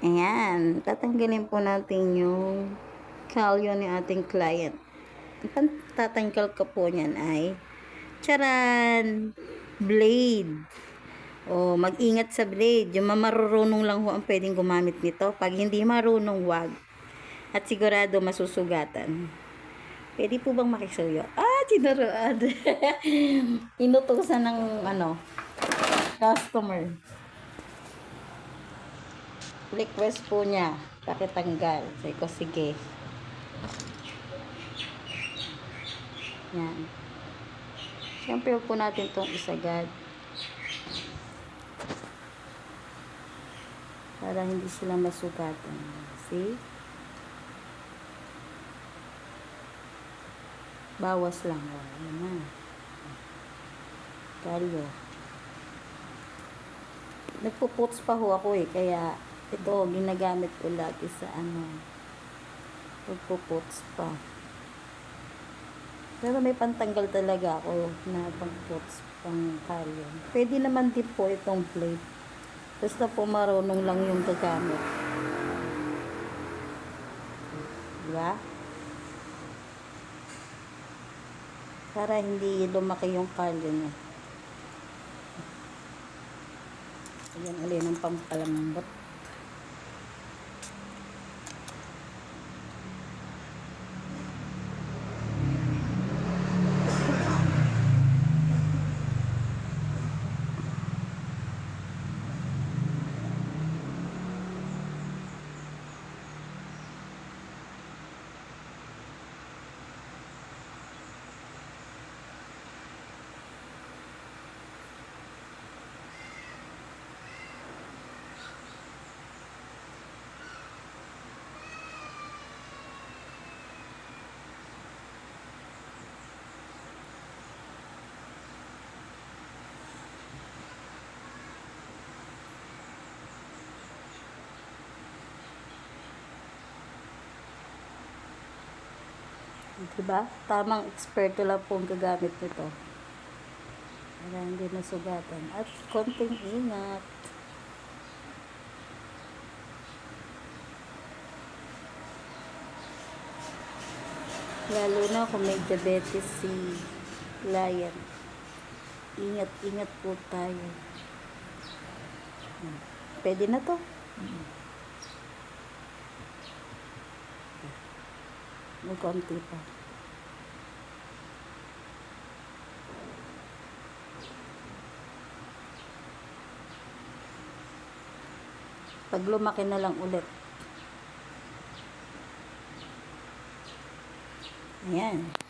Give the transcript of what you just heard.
Ayan, tatanggalin po natin yung kalyo ni ating client. Ang tatanggal ko po niyan ay charan! Blade. O, mag-ingat sa blade. Yung marurunong lang ho ang pwedeng gumamit nito. Pag hindi marunong, wag. At sigurado masusugatan. Pwede po bang makisuyo? Tinuruan. Inutusan ng customer. Request po niya. Pakitanggal. Sabi ko, sige. Yan. Siyempre po natin itong isagad. Para hindi sila masugatan. See? Bawas lang. Ayan na. Kalyo. Nagpuputs pa ho ako kaya ito ginagamit ko lagi sa pagpuputs pa. Pero may pantanggal talaga ako na pang-puts, pang kalyo. Pwede naman din po itong plate. Basta po marunong lang yung gagamit. Diba? Para hindi lumaki yung kalyo niya. Ayan ulit ng pampalambot. Diba? Tamang eksperto lang po ang gagamit nito. Para hindi nasugatan. At konting ingat. Lalo na kung may diabetes si client. Ingat-ingat po tayo. Pwede na to. May konti pa. Pag lumaki na lang ulit. Ayan.